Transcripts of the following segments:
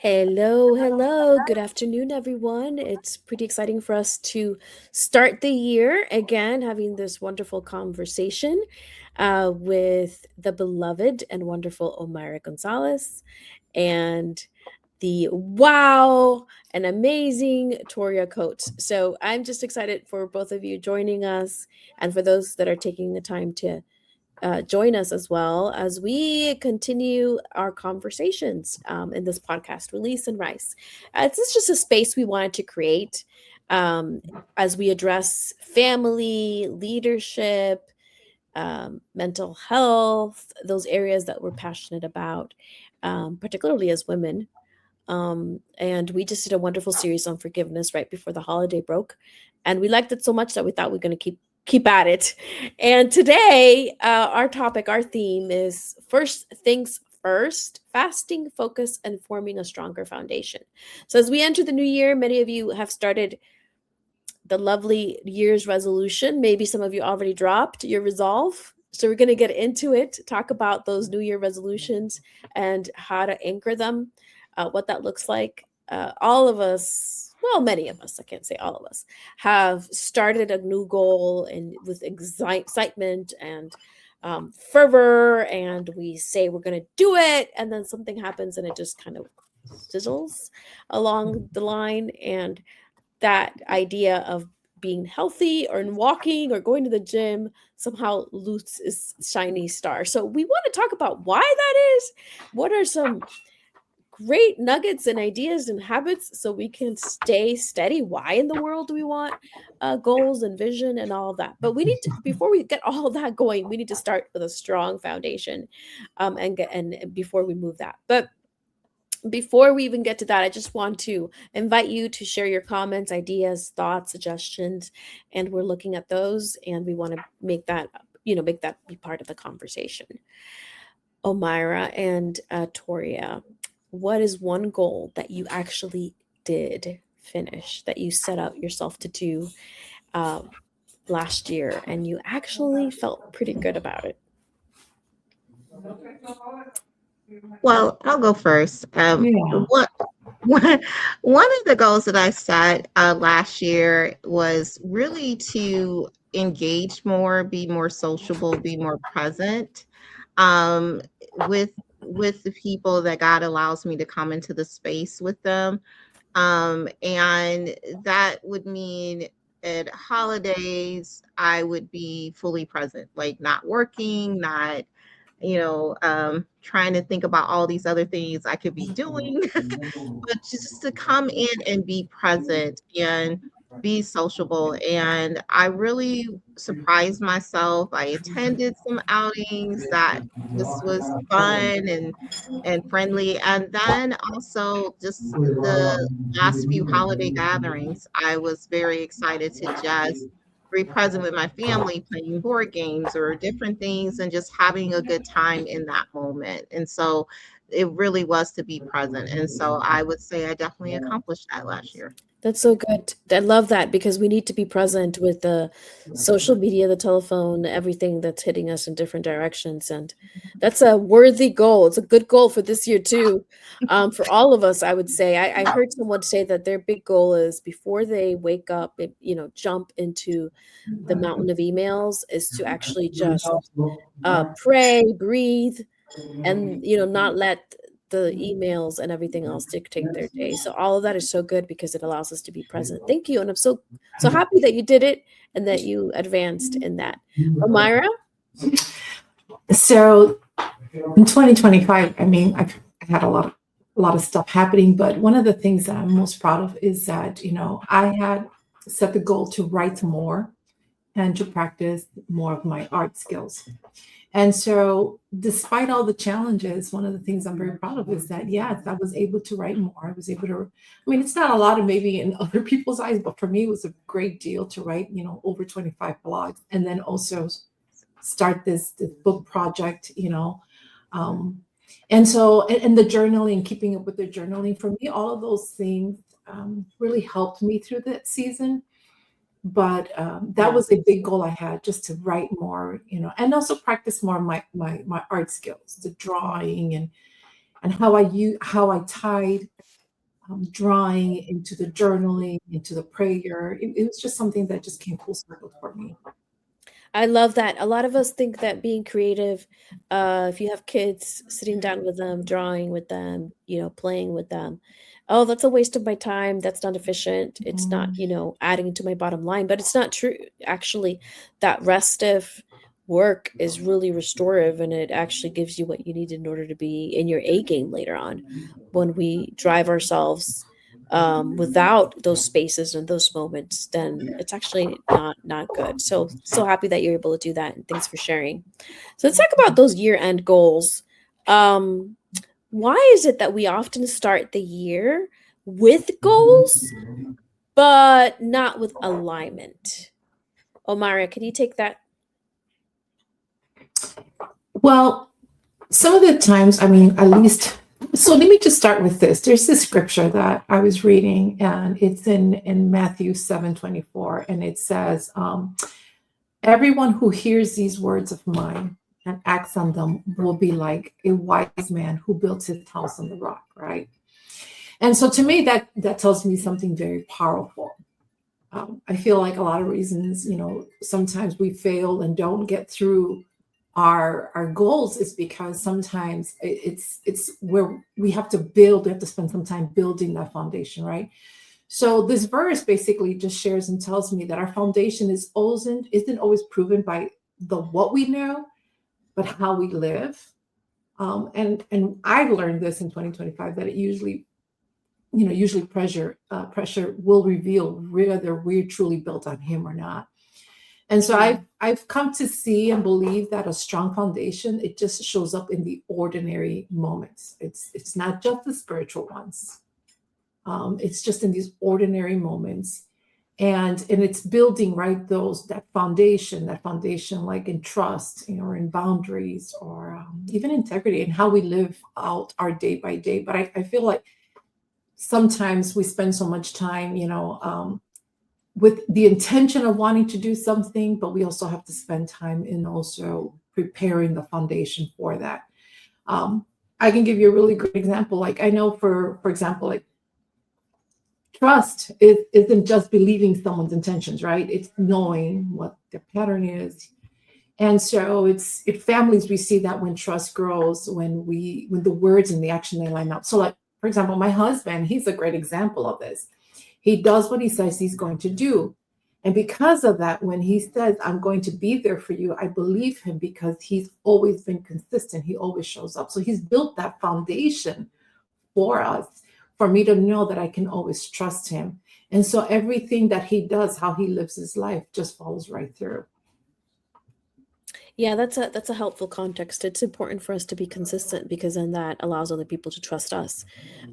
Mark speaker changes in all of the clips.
Speaker 1: Hello, hello. Good afternoon, everyone. It's pretty exciting for us to start the year again, having this wonderful conversation with the beloved and wonderful Omira Gonzalez and the wow and amazing Toria Coates. So I'm just excited for both of you joining us and for those that are taking the time to join us as well as we continue our conversations in this podcast, Release and Rice. This is just a space we wanted to create um, as we address family, leadership, mental health, those areas that we're passionate about, particularly as women. And we just did a wonderful series on forgiveness right before the holiday broke, and we liked it so much that we thought we are going to keep at it. And today, our topic, our theme is first things first: fasting, focus, and forming a stronger foundation. So as we enter the new year, many of you have started the lovely year's resolution. Maybe some of you already dropped your resolve. So we're going to get into it, talk about those New Year resolutions and how to anchor them, what that looks like. All of us, well, many of us, I can't say all of us, have started a new goal and with excitement and fervor, and we say we're going to do it, and then something happens and it just kind of sizzles along the line, and that idea of being healthy or walking or going to the gym somehow loses its shiny star. So we want to talk about why that is. What are some great nuggets and ideas and habits so we can stay steady? Why in the world do we want goals and vision and all of that? But we need to, before we get all of that going, we need to start with a strong foundation, and before we move that. But before we even get to that, I just want to invite you to share your comments, ideas, thoughts, suggestions, and we're looking at those, and we want to make that, make that be part of the conversation. Omira and Toria, what is one goal that you actually did finish, that you set out yourself to do uh, last year, and you actually felt pretty good about it?
Speaker 2: Well, I'll go first.
Speaker 3: Yeah.
Speaker 2: One, one of the goals that I set last year was really to engage more, be more sociable, be more present um, with with the people that God allows me to come into the space with them. And that would mean at holidays, I would be fully present, like not working, not trying to think about all these other things I could be doing, but just to come in and be present and be sociable. And I really surprised myself. I attended some outings that just was fun and friendly. And then also just the last few holiday gatherings, I was very excited to just be present with my family, playing board games or different things, and just having a good time in that moment. And so it really was to be present. And so I would say I definitely accomplished that last year.
Speaker 1: That's so good. I love that because we need to be present with the social media, the telephone, everything that's hitting us in different directions. And that's a worthy goal. It's a good goal for this year, too. For all of us, I would say. I heard someone say that their big goal is before they wake up, jump into the mountain of emails, is to actually just pray, breathe, and not let the emails and everything else dictate their day. So all of that is so good because it allows us to be present. Thank you, and I'm so happy that you did it and that you advanced in that. Omira?
Speaker 3: So in 2025, I mean, I had a lot of stuff happening, but one of the things that I'm most proud of is that, I had set the goal to write more and to practice more of my art skills. And so, despite all the challenges, one of the things I'm very proud of is that, yes, I was able to write more. I was able to, I mean, it's not a lot of maybe in other people's eyes, but for me, it was a great deal to write, over 25 blogs and then also start this book project, Um, and so, and the journaling, keeping up with the journaling, for me, all of those things really helped me through that season. But that
Speaker 1: Yeah.
Speaker 3: was a big goal I had, just to write more, and also practice more of my art skills, the drawing and how I tied. drawing, into the journaling, into the prayer. It was just something that just came full circle for me.
Speaker 1: I love that. A lot of us think that being creative, if you have kids, sitting down with them, drawing with them, playing with them, oh, that's a waste of my time. That's not efficient. It's not,
Speaker 3: Mhm.
Speaker 1: adding to my bottom line. But it's not true. Actually, that restive work is really restorative, and it actually gives you what you need in order to be in your A game later on when we drive ourselves without those spaces and those moments, then it's actually not good. So happy that you're able to do that, and thanks for sharing. So let's talk about those year end goals. um why is it that we often start the year with goals but not with alignment? Omara, can you take that?
Speaker 3: Well, some of the times, I mean, at least, so let me just start with this. There's this scripture that I was reading, and it's in Matthew 7:24, and it says, everyone who hears these words of mine and acts on them will be like a wise man who built his house on the rock, right? And so to me, that tells me something very powerful. I feel like a lot of reasons, sometimes we fail and don't get through our goals is because sometimes it's where we have to spend some time building that foundation, right? So this verse basically just shares and tells me that our foundation isn't always proven by the what we know, but how we live. And I've learned this in 2025 that it usually pressure will reveal whether we're truly built on Him or not. And so
Speaker 1: Amen.
Speaker 3: I've come to see and believe that a strong foundation, it just shows up in the ordinary moments. It's not just the spiritual ones. It's just in these ordinary moments, and it's building right those that foundation like in trust, or in boundaries, or even integrity and how we live out our day by day. But I feel like sometimes we spend so much time, with the intention of wanting to do something, but we also have to spend time in also preparing the foundation for that. Um, I can give you a really great example. Like I know, for example, like trust isn't just believing someone's intentions, right? It's knowing what their pattern is. And so it's in families we see that when trust grows, when the words and the action they line up. So like for example, my husband, he's a great example of this. He does what he says he's going to do. And because of that, when he says, I'm going to be there for you, I believe him because he's always been consistent. He always shows up. So he's built that foundation for us, for me to know that I can always trust him. And so everything that he does, how he lives his life, just follows right through.
Speaker 1: Yeah, that's a helpful context. It's important for us to be consistent because then that allows other people to trust us,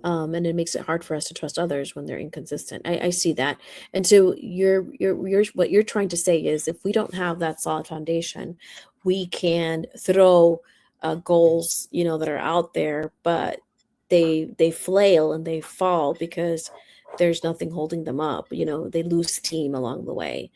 Speaker 1: and it makes it hard for us to trust others when they're inconsistent. I see that, and so you're what you're trying to say is if we don't have that solid foundation, we can throw goals, that are out there, but they flail and they fall because there's nothing holding them up. They lose steam along the way.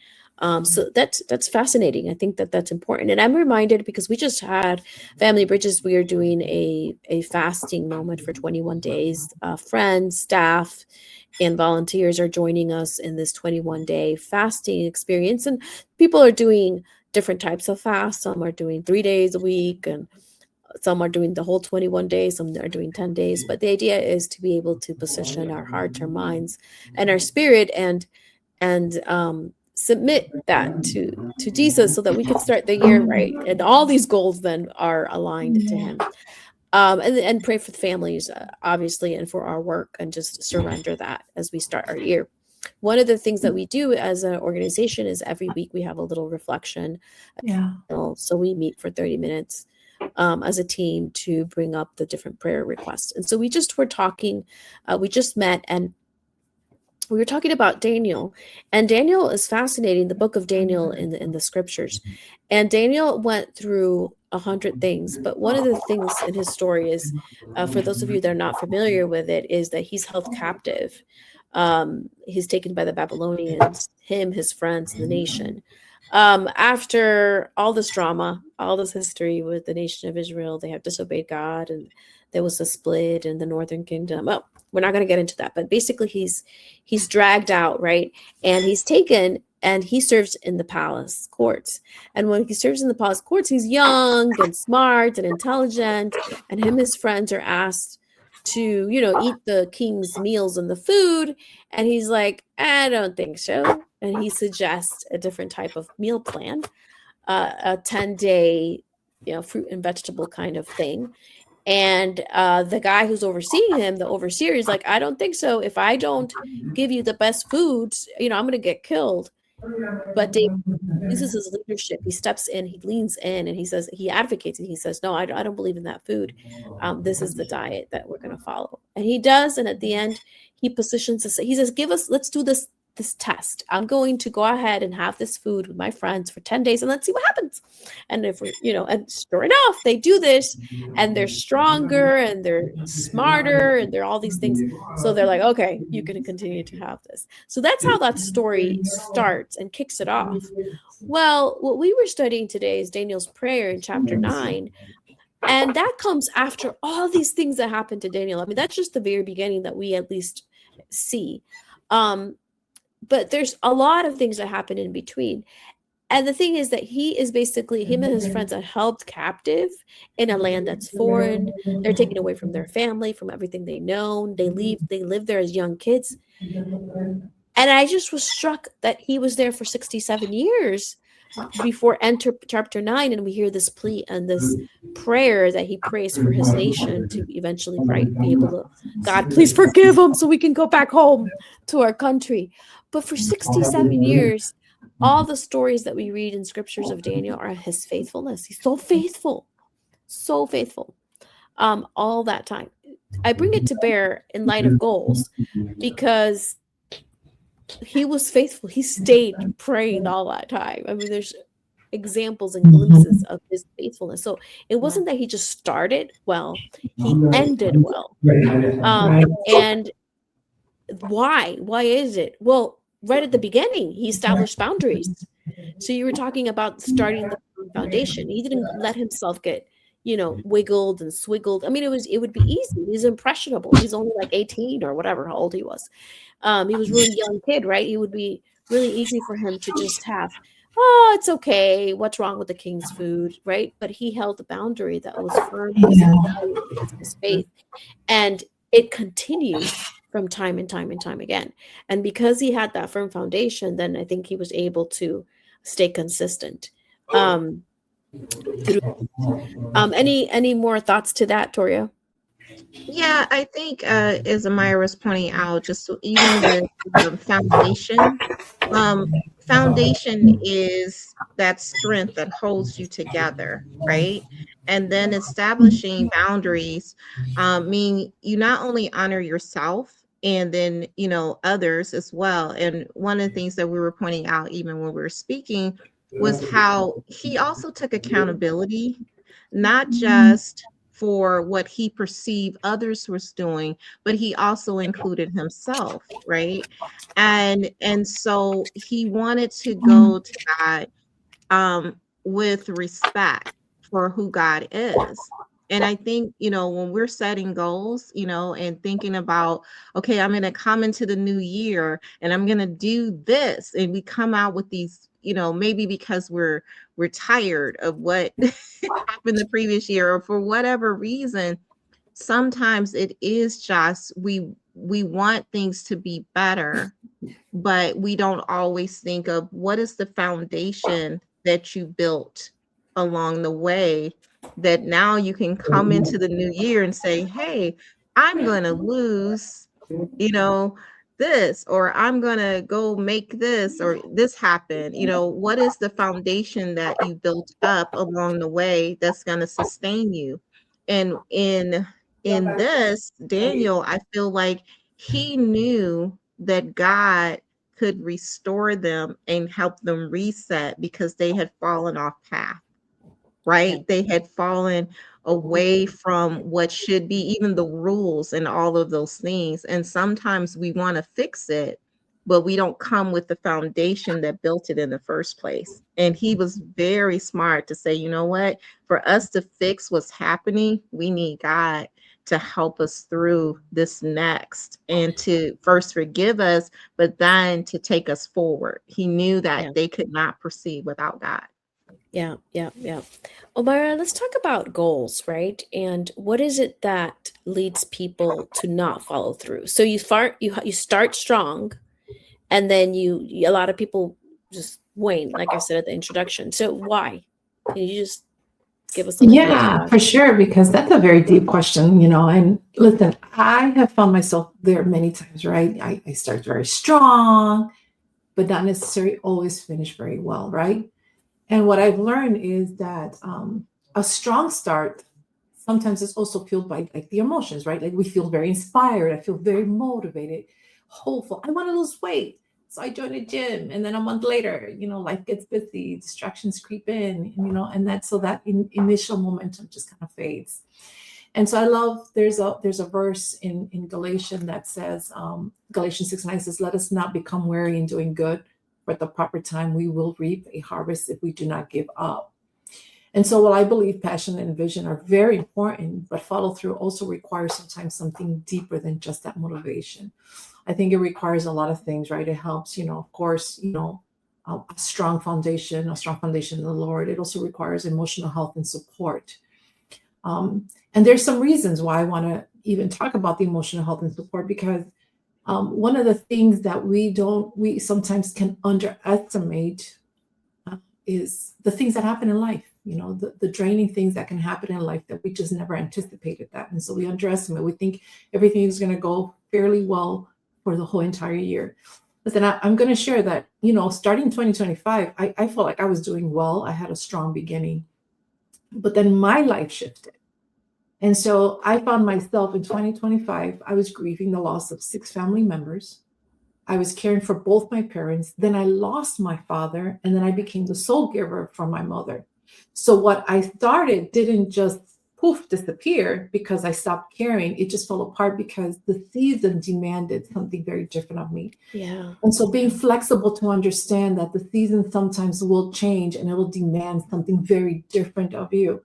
Speaker 1: So that's fascinating. I think that that's important, and I'm reminded because we just had Family Bridges. We are doing a fasting moment for 21 days. Friends, staff, and volunteers are joining us in this 21-day fasting experience, and people are doing different types of fast. Some are doing 3 days a week, and some are doing the whole 21 days. Some are doing 10 days. But the idea is to be able to position our hearts, our minds, and our spirit, and submit that to Jesus so that we can start the year right, and all these goals then are aligned to Him. And pray for the families, obviously, and for our work, and just surrender that as we start our year. One of the things that we do as an organization is every week we have a little reflection.
Speaker 3: Yeah.
Speaker 1: So we meet for 30 minutes as a team to bring up the different prayer requests. And so we just were talking, we just met, and we were talking about Daniel, and Daniel is fascinating. The book of Daniel in the scriptures, and Daniel went through 100 things. But one of the things in his story is, for those of you that are not familiar with it, is that he's held captive. He's taken by the Babylonians, him, his friends, the nation. After all this drama, all this history with the nation of Israel, they have disobeyed God, and there was a split in the northern kingdom. Oh, we're not going to get into that, but basically he's dragged out, right? And he's taken and he serves in the palace courts. And when he serves in the palace courts, he's young and smart and intelligent, and him and his friends are asked to, eat the king's meals and the food, and he's like, I don't think so. And he suggests a different type of meal plan, a 10-day, fruit and vegetable kind of thing. And the guy who's overseeing him, the overseer, is like, I don't think so. If I don't give you the best foods, I'm going to get killed. But David uses his leadership. He steps in, he leans in, and he says, he advocates it. He says, no, I don't believe in that food. This is the diet that we're going to follow. And he does. And at the end, he positions us. He says, let's do this test. I'm going to go ahead and have this food with my friends for 10 days and let's see what happens. And if we're, and sure enough, they do this and they're stronger and they're smarter and they're all these things. So they're like, okay, you can continue to have this. So that's how that story starts and kicks it off. Well, what we were studying today is Daniel's prayer in chapter 9. And that comes after all these things that happened to Daniel. I mean, that's just the very beginning that we at least see. But there's a lot of things that happen in between. And the thing is that he is basically, him and his friends are held captive in a land that's foreign. They're taken away from their family, from everything they know. They live there as young kids. And I just was struck that he was there for 67 years before enter chapter 9, and we hear this plea and this prayer that he prays for his nation to eventually, right, be able to, God, please forgive him so we can go back home to our country. But for 67 years, all the stories that we read in scriptures of Daniel are his faithfulness. He's so faithful, all that time. I bring it to bear in light of goals because he was faithful. He stayed praying all that time. I mean, there's examples and glimpses of his faithfulness. So it wasn't that he just started well, he ended well. And why? Why is it? Well, right at the beginning, he established boundaries. So you were talking about starting the foundation. He didn't let himself get, wiggled and swiggled. I mean, it would be easy. He's impressionable. He's only like 18 or whatever, how old he was. He was a really young kid, right? It would be really easy for him to just have, oh, it's okay. What's wrong with the king's food, right? But he held the boundary that was firm. He was his faith. And it continued from time and time and time again. And because he had that firm foundation, then I think he was able to stay consistent. Any more thoughts to that, Toria?
Speaker 2: Yeah, I think as Amira was pointing out, just even with foundation, foundation is that strength that holds you together, right? And then establishing boundaries mean you not only honor yourself and then others as well. And one of the things that we were pointing out even when we were speaking was how he also took accountability, not just for what he perceived others was doing, but he also included himself, right? And so he wanted to go to God with respect for who God is. And I think, when we're setting goals, and thinking about, okay, I'm going to come into the new year and I'm going to do this. And we come out with these, maybe because we're tired of what happened the previous year or for whatever reason. Sometimes it is just we want things to be better, but we don't always think of what is the foundation that you built along the way, that now you can come into the new year and say, hey, I'm going to lose, this, or I'm going to go make this or this happen. What is the foundation that you built up along the way that's going to sustain you? And in this, Daniel, I feel like he knew that God could restore them and help them reset because they had fallen off path, right?
Speaker 1: Yeah.
Speaker 2: They had fallen away from what should be, even the rules and all of those things. And sometimes we want to fix it, but we don't come with the foundation that built it in the first place. And he was very smart to say, you know what? For us to fix what's happening, we need God. to help us through this next and to first forgive us, but then to take us forward. He knew that
Speaker 1: Yeah.
Speaker 2: they could not proceed without God.
Speaker 1: Yeah, yeah, yeah. Omara, let's talk about goals, right? And what is it that leads people to not follow through? So you start strong, and then a lot of people just wane, like I said at the introduction. So why? Can you just give us some ideas of
Speaker 3: Yeah,
Speaker 1: why?
Speaker 3: for sure, because that's a very deep question, you know. And listen, I have found myself there many times, right? I start very strong, but not necessarily always finish very well, right? And what I've learned is that a strong start sometimes is also fueled by like the emotions, right? Like we feel very inspired. I feel very motivated, hopeful. I want to lose weight. So I join a gym, and then a month later, you know, life gets busy, distractions creep in, you know, and that's so that initial momentum just kind of fades. And so I love there's a verse in Galatians that says Galatians 6:9 says, "Let us not become weary in doing good, for at the proper time we will reap a harvest if we do not give up." And so while I believe passion and vision are very important, but follow through also requires sometimes something deeper than just that motivation. I think it requires a lot of things, right? It helps, you know, of course, you know, a strong foundation in the Lord. It also requires emotional health and support. And there's some reasons why I want to even talk about the emotional health and support because one of the things that we sometimes can underestimate uh, is the things that happen in life, you know, the draining things that can happen in life that we just never anticipated that. And so we underestimate, we think everything is going to go fairly well for the whole entire year. But then I'm going to share that, you know, starting 2025, I felt like I was doing well. I had a strong beginning, but then my life shifted. And so I found myself in 2025, I was grieving the loss of six family members. I was caring for both my parents. Then I lost my father, and then I became the sole giver for my mother. So what I started didn't just poof disappear because I stopped caring. It just fell apart because the season demanded something very different of me.
Speaker 1: Yeah.
Speaker 3: And so being
Speaker 1: Yeah.
Speaker 3: flexible to understand that the season sometimes will change and it will demand something very different of you.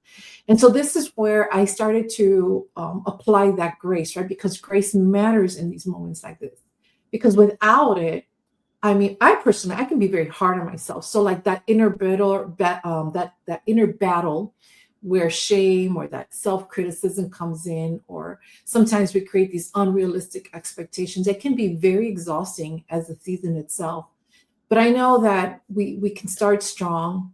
Speaker 3: And so this is where I started to apply that grace, right? Because grace matters in these moments like this. Because without it, I mean, I personally, I can be very hard on myself. So like that inner battle, that inner battle where shame or that self-criticism comes in, or sometimes we create these unrealistic expectations. It can be very exhausting as the season itself. But I know that we can start strong.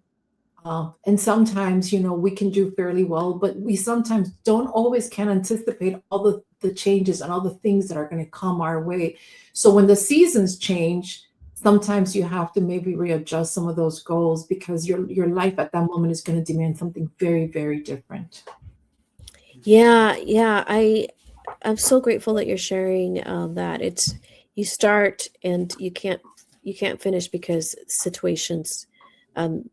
Speaker 3: And sometimes, you know, we can do fairly well, but we sometimes don't always can anticipate all the changes and all the things that are going to come our way. So when the seasons change, sometimes you have to maybe readjust some of those goals because your life at that moment is going to demand something very, very different.
Speaker 1: Yeah, yeah. I'm so grateful that you're sharing that. It's you start and you can't finish because um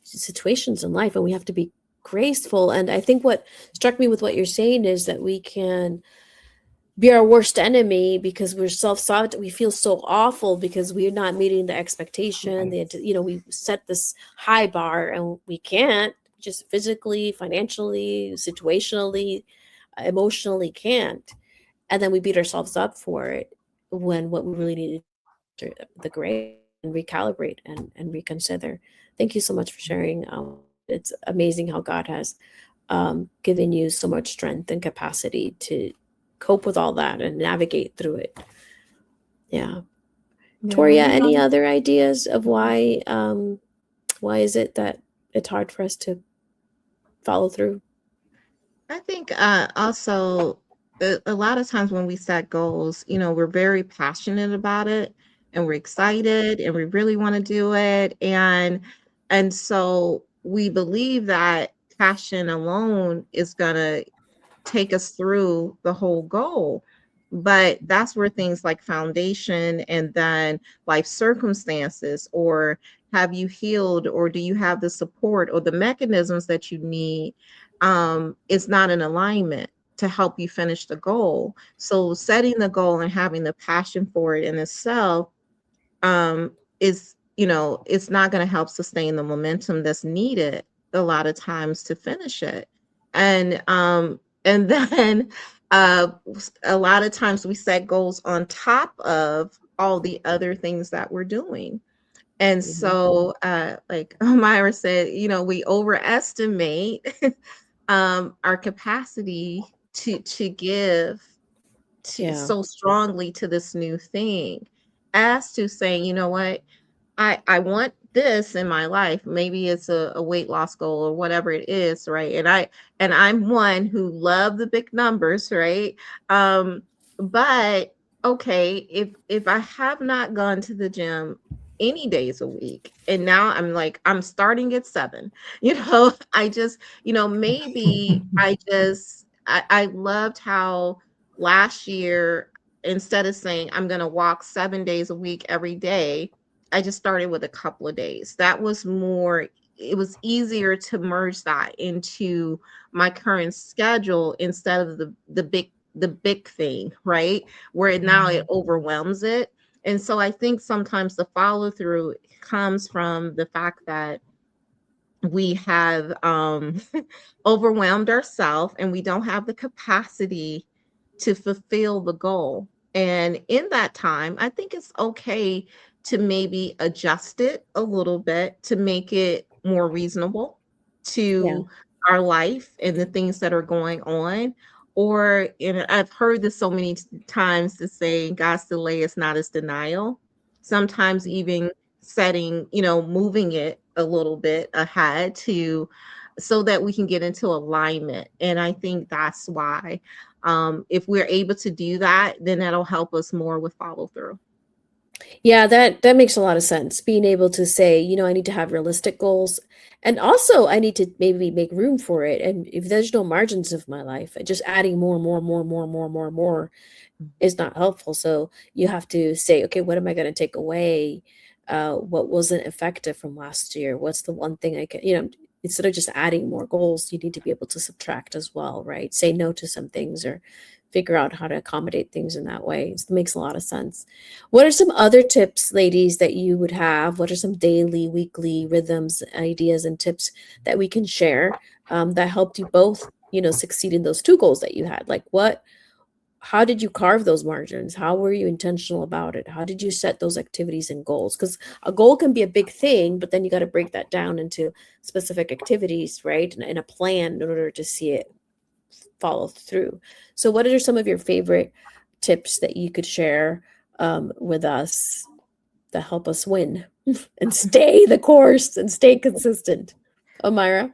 Speaker 1: situations in life, and we have to be graceful. And I think what struck me with what you're saying is that we can be our worst enemy because we're self-sabotage. We feel so awful because we're not meeting the expectation.
Speaker 3: Right.
Speaker 1: We set this high bar and we can't, just physically, financially, situationally, emotionally can't. And then we beat ourselves up for it when what we really need to the grace and recalibrate and reconsider. Thank you so much for sharing. It's amazing how God has given you so much strength and capacity to cope with all that and navigate through it. Yeah.
Speaker 3: Yeah,
Speaker 1: Toria,
Speaker 3: you
Speaker 1: any
Speaker 3: know,
Speaker 1: other ideas of why is it that it's hard for us to follow through?
Speaker 2: I think also a lot of times when we set goals, you know, we're very passionate about it and we're excited and we really want to do it. And so we believe that passion alone is going to take us through the whole goal. But that's where things like foundation and then life circumstances, or have you healed, or do you have the support or the mechanisms that you need, is not in alignment to help you finish the goal. So setting the goal and having the passion for it in itself is, you know, it's not going to help sustain the momentum that's needed a lot of times to finish it. And And then a lot of times we set goals on top of all the other things that we're doing. And
Speaker 1: Mhm.
Speaker 2: so, like Myra said, we overestimate our capacity to give
Speaker 1: Yeah.
Speaker 2: so strongly to this new thing, as to saying, you know what, I want this in my life. Maybe it's a weight loss goal or whatever it is, right? And I'm one who love the big numbers, right? Um, but okay, if I have not gone to the gym any days a week, and now I'm like I'm starting at 7, I just, maybe I loved how last year, instead of saying I'm gonna walk 7 days a week every day, I just started with a couple of days. That was more, it was easier to merge that into my current schedule instead of the big thing, right? Where now it
Speaker 3: Mhm.
Speaker 2: overwhelms it. And so I think sometimes the follow through comes from the fact that we have overwhelmed ourselves and we don't have the capacity to fulfill the goal. And in that time, I think it's okay to maybe adjust it a little bit to make it more reasonable
Speaker 1: Yeah.
Speaker 2: to our life and the things that are going on. Or, I've heard this so many times, to say God's delay is not his denial. Sometimes even setting, moving it a little bit ahead, to so that we can get into alignment. And I think that's why, if we're able to do that, then that'll help us more with follow through.
Speaker 1: Yeah, that makes a lot of sense. Being able to say, I need to have realistic goals, and also I need to maybe make room for it. And if there's no margins of my life, just adding more, more, more, more, more, more, more is not helpful. So you have to say, okay, what am I going to take away? What wasn't effective from last year? What's the one thing I can, instead of just adding more goals, you need to be able to subtract as well, right? Say no to some things, or figure out how to accommodate things in that way. It makes a lot of sense. What are some other tips, ladies, that you would have? What are some daily, weekly rhythms, ideas, and tips that we can share, that helped you both, succeed in those two goals that you had? Like what, how did you carve those margins? How were you intentional about it? How did you set those activities and goals? Because a goal can be a big thing, but then you got to break that down into specific activities, right? And a plan in order to see it follow through. So, what are some of your favorite tips that you could share, with us, that help us win and stay the course and stay consistent? Amira?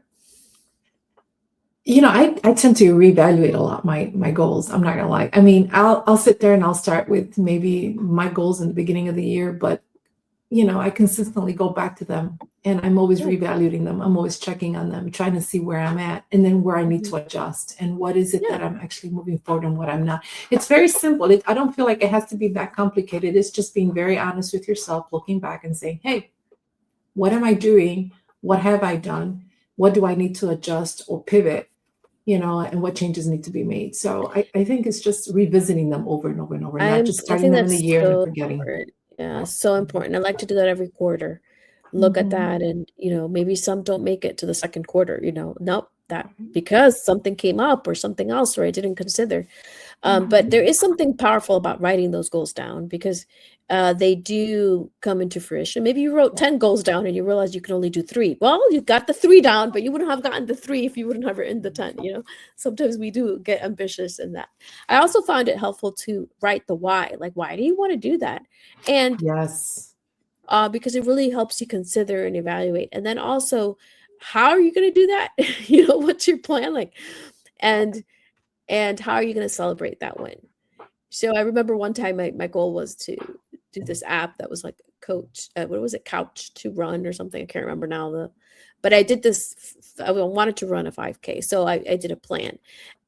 Speaker 3: I tend to reevaluate a lot my goals. I'm not gonna lie. I mean, I'll sit there and I'll start with maybe my goals in the beginning of the year, but I consistently go back to them and I'm always
Speaker 1: Good.
Speaker 3: reevaluating them. I'm always checking on them, trying to see where I'm at and then where I need
Speaker 1: Mhm.
Speaker 3: to adjust and what is it
Speaker 1: Yeah.
Speaker 3: that I'm actually moving forward and what I'm not. It's very simple. I don't feel like it has to be that complicated. It's just being very honest with yourself, looking back and saying, hey, what am I doing? What have I done? What do I need to adjust or pivot? And what changes need to be made. So I think it's just revisiting them over and over and over, not just
Speaker 1: I
Speaker 3: starting
Speaker 1: think
Speaker 3: them in the
Speaker 1: that's
Speaker 3: year and then
Speaker 1: so
Speaker 3: forgetting.
Speaker 1: important. Yeah, so important. I like to do that every quarter. Look at
Speaker 3: Mhm.
Speaker 1: that, and maybe some don't make it to the second quarter, nope, that because something came up or something else, or I didn't consider. But there
Speaker 3: Mhm.
Speaker 1: is something powerful about writing those goals down, because they do come into fruition. Maybe you wrote 10 goals down and you realize you can only do three. Well, you got the three down, but you wouldn't have gotten the three if you wouldn't have written the 10. Sometimes we do get ambitious in that. I also found it helpful to write the why. Like, why do you want to do that? And
Speaker 3: Yes.
Speaker 1: because it really helps you consider and evaluate. And then also, how are you going to do that? What's your plan like? And how are you going to celebrate that win? So I remember one time my goal was to do this app that was like coach, what was it, couch to run or something. I can't remember now. But I did this. I wanted to run a 5K, so I did a plan,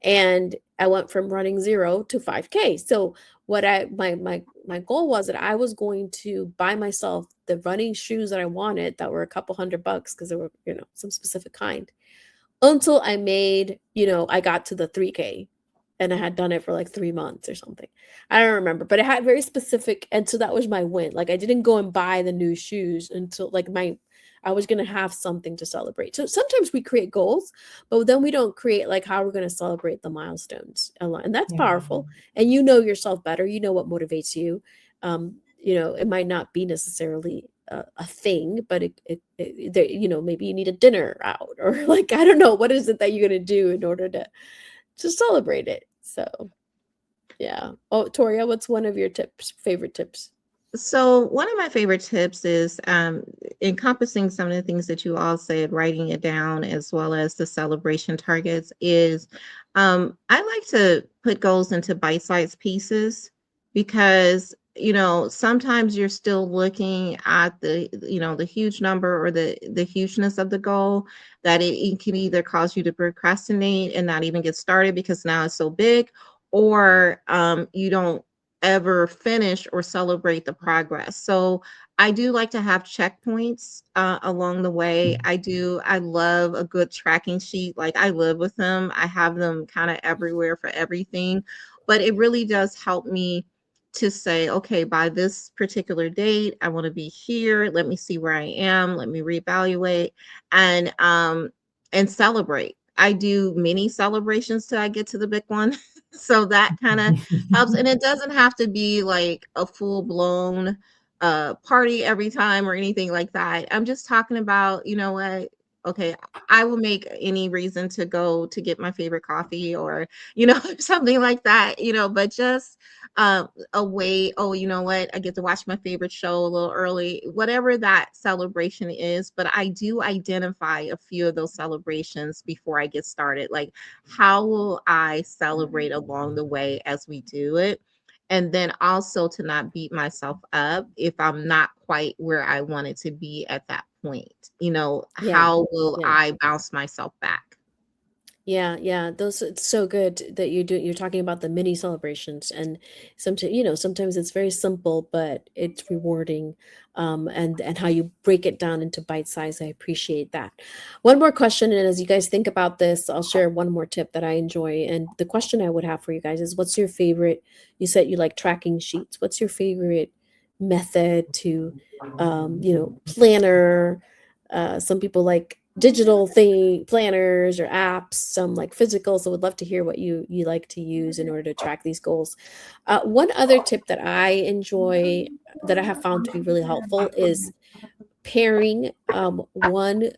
Speaker 1: and I went from running 0 to 5K. So what my goal was that I was going to buy myself the running shoes that I wanted, that were a couple $100 because they were, some specific kind, until I got to the 3K, and I had done it for like 3 months or something. I don't remember, but it had very specific. And so that was my win. Like, I didn't go and buy the new shoes until like I was going to have something to celebrate. So sometimes we create goals, but then we don't create like how we're going to celebrate the milestones. And that's
Speaker 3: Yeah.
Speaker 1: powerful. And you know yourself better. You know what motivates you. It might not be necessarily a thing, but maybe you need a dinner out or like, I don't know, what is it that you're going to do in order to celebrate it? So, yeah. Oh, Toria, what's one of your favorite tips?
Speaker 2: So one of my favorite tips is encompassing some of the things that you all said, writing it down, as well as the celebration targets. Is I like to put goals into bite-sized pieces because sometimes you're still looking at the huge number or the hugeness of the goal, that it can either cause you to procrastinate and not even get started because now it's so big, or you don't ever finish or celebrate the progress. So I do like to have checkpoints along the way. I love a good tracking sheet. Like, I live with them. I have them kind of everywhere for everything. But it really does help me to say, okay, by this particular date, I want to be here. Let me see where I am. Let me reevaluate and celebrate. I do mini celebrations till I get to the big one. So that kind of helps. And it doesn't have to be like a full blown party every time or anything like that. I'm just talking about, you know what? Okay, I will make any reason to go to get my favorite coffee, or something like that, but just a way, oh, you know what? I get to watch my favorite show a little early, whatever that celebration is. But I do identify a few of those celebrations before I get started. Like, how will I celebrate along the way as we do it? And then also to not beat myself up if I'm not quite where I wanted to be at that point.
Speaker 1: Yeah.
Speaker 2: How will
Speaker 1: Yeah.
Speaker 2: I bounce myself back?
Speaker 1: Yeah, yeah, those it's so good that you're talking about the mini celebrations, and sometimes it's very simple, but it's rewarding, and how you break it down into bite size. I appreciate that. One more question, and as you guys think about this, I'll share one more tip that I enjoy. And the question I would have for you guys is, what's your favorite? You said you like tracking sheets. What's your favorite method to, planner? Some people like digital thing planners or apps, some like physical. So would love to hear what you like to use in order to track these goals. One other tip that I enjoy, that I have found to be really helpful, is pairing one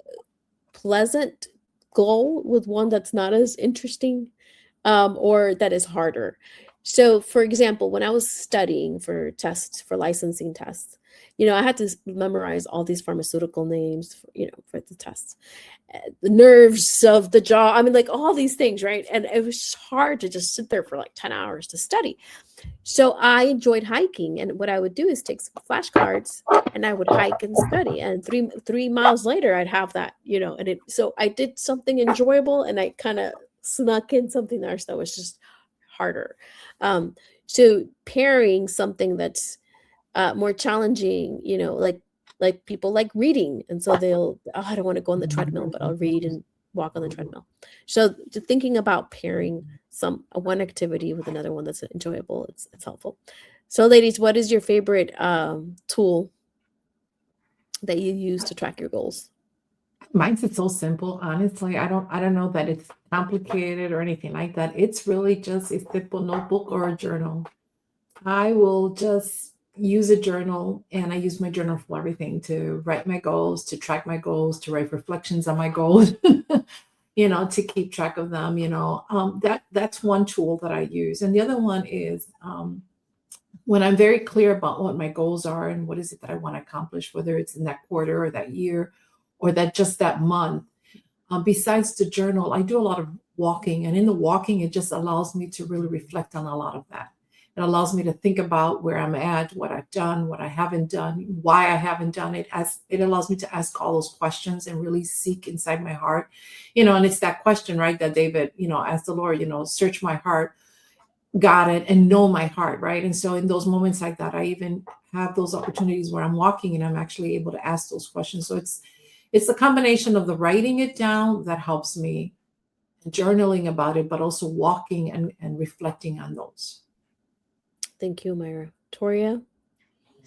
Speaker 1: pleasant goal with one that's not as interesting, or that is harder. So, for example, when I was studying for tests, for licensing tests, I had to memorize all these pharmaceutical names, for the tests, the nerves of the jaw. I mean, like all these things, right? And it was hard to just sit there for like 10 hours to study. So I enjoyed hiking, and what I would do is take some flashcards and I would hike and study. And three miles later, I'd have that, so I did something enjoyable, and I kind of snuck in something else that was just harder. Um, so pairing something that's more challenging, like people like reading, and so I don't want to go on the treadmill, but I'll read and walk on the treadmill. So thinking about pairing one activity with another one that's enjoyable, it's helpful. So, ladies, what is your favorite tool that you use to track your goals?
Speaker 3: Mine's is so simple, honestly. I don't know that it's complicated or anything like that. It's really just a simple notebook or a journal. I will just use a journal, and I use my journal for everything: to write my goals, to track my goals, to write reflections on my goals, to keep track of them. That's one tool that I use. And the other one is, when I'm very clear about what my goals are and what is it that I want to accomplish, whether it's in that quarter or that year or that month. Besides the journal, I do a lot of walking, and in the walking, it just allows me to really reflect on a lot of that. It allows me to think about where I'm at, what I've done, what I haven't done, why I haven't done it. As it allows me to ask all those questions and really seek inside my heart, and it's that question, right, that David, asked the Lord, search my heart, got it, and know my heart, right? And so in those moments like that, I even have those opportunities where I'm walking and I'm actually able to ask those questions. So it's a combination of the writing it down that helps me, journaling about it, but also walking and reflecting on those.
Speaker 1: Thank you, Myra. Toria?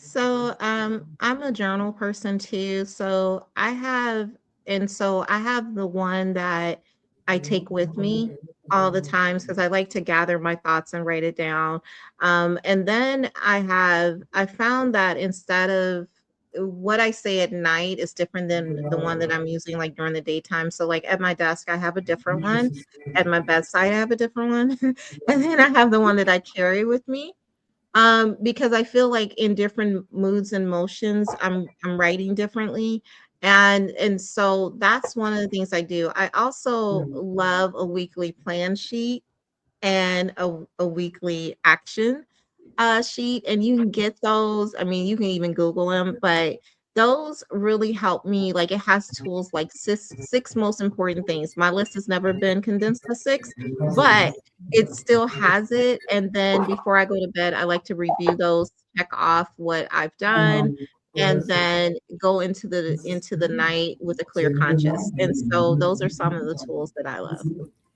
Speaker 2: So, I'm a journal person too. So I have the one that I take with me all the times because I like to gather my thoughts and write it down. And then I found that instead of what I say at night is different than the one that I'm using like during the daytime. So, like at my desk, I have a different one. At my bedside, I have a different one. And then I have the one that I carry with me. Because I feel like in different moods and motions, I'm writing differently. And so that's one of the things I do. I also love a weekly plan sheet and a weekly action sheet, and you can get those. I mean, you can even Google them, but those really help me. Like it has tools like six most important things. My list has never been condensed to six, but it still has it. And then before I go to bed, I like to review those, check off what I've done, and then go into the night with a clear conscience. And so those are some of the tools that I love.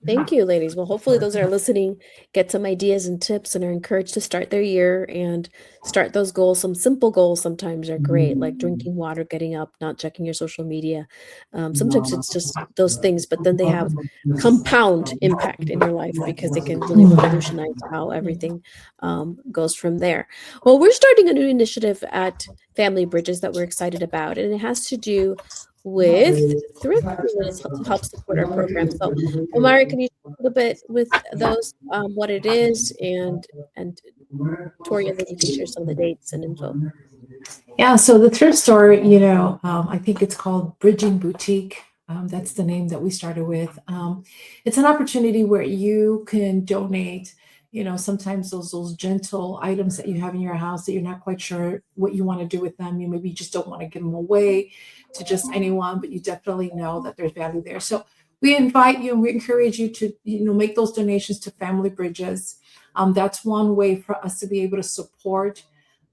Speaker 1: Thank you, ladies. Well, hopefully, those that are listening get some ideas and tips and are encouraged to start their year and start those goals. Some simple goals sometimes are great, like drinking water, getting up, not checking your social media. Sometimes it's just those things, but then they have compound impact in your life because they can really revolutionize how everything goes from there. Well, we're starting a new initiative at Family Bridges that we're excited about, and it has to do with thrifting to help support our program. So, Omari, can you talk a little bit with those, what it is, and Toria, then you can share some of the dates and info.
Speaker 3: Yeah, so the thrift store, I think it's called Bridging Boutique. That's the name that we started with. It's an opportunity where you can donate, sometimes those gentle items that you have in your house that you're not quite sure what you want to do with them. You maybe just don't want to give them away to just anyone, but you definitely know that there's value there. So we invite you and we encourage you to, make those donations to Family Bridges. That's one way for us to be able to support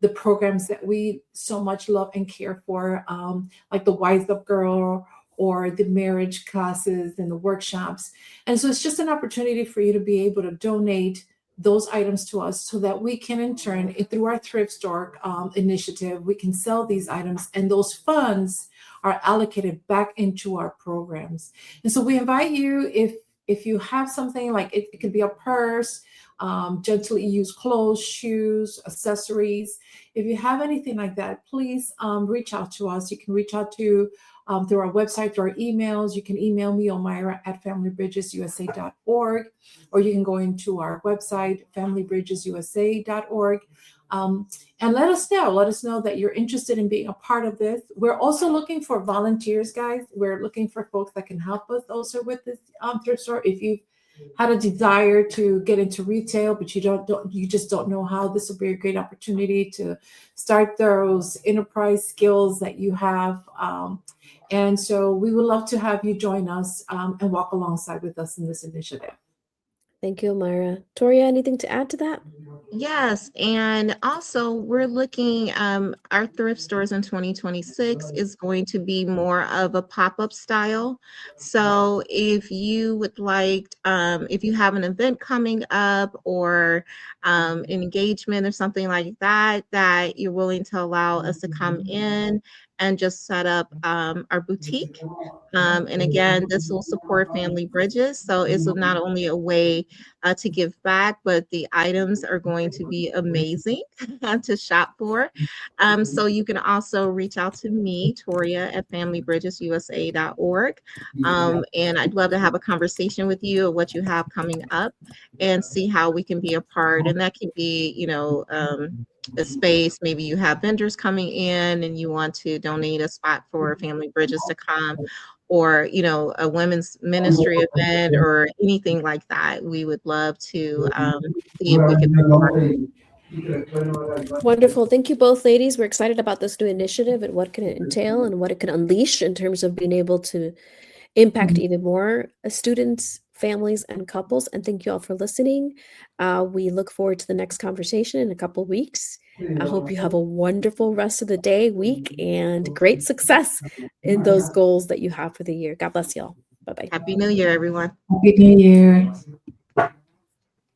Speaker 3: the programs that we so much love and care for, like the Wise Up Girl or the marriage classes and the workshops. And so it's just an opportunity for you to be able to donate those items to us so that we can, in turn, through our thrift store initiative, we can sell these items and those funds are allocated back into our programs. And so we invite you, if you have something like it could be a purse, gently used clothes, shoes, accessories. If you have anything like that, please reach out to us. You can reach out to through our website, through our emails. You can email me, Omira at familybridgesusa.org, or you can go into our website, familybridgesusa.org. And let us know. Let us know that you're interested in being a part of this. We're also looking for volunteers, guys. We're looking for folks that can help us also with this thrift store. If you've had a desire to get into retail, but you just don't know how, this will be a great opportunity to start those enterprise skills that you have. And so we would love to have you join us and walk alongside with us in this initiative.
Speaker 1: Thank you, Omira. Toria, anything to add to that?
Speaker 2: Yes, and also we're looking, our thrift stores in 2026 is going to be more of a pop-up style. So if you would like, if you have an event coming up or an engagement or something like that, that you're willing to allow us to come in and just set up our boutique. And again, this will support Family Bridges. So it's not only a way to give back, but the items are going to be amazing to shop for. So you can also reach out to me, Toria, at familybridgesusa.org. And I'd love to have a conversation with you of what you have coming up and see how we can be a part. And that could be, a space. Maybe you have vendors coming in and you want to donate a spot for Family Bridges to come, or a women's ministry event or anything like that. We would love to see if we could be a part.
Speaker 1: Wonderful. Thank you both, ladies. We're excited about this new initiative and what can it entail and what it can unleash in terms of being able to impact even more students, families, and couples. And thank you all for listening. We look forward to the next conversation in a couple weeks. I hope you have a wonderful rest of the day, week, and great success in those goals that you have for the year. God bless y'all. Bye bye.
Speaker 2: Happy New Year, everyone.
Speaker 3: Happy New Year.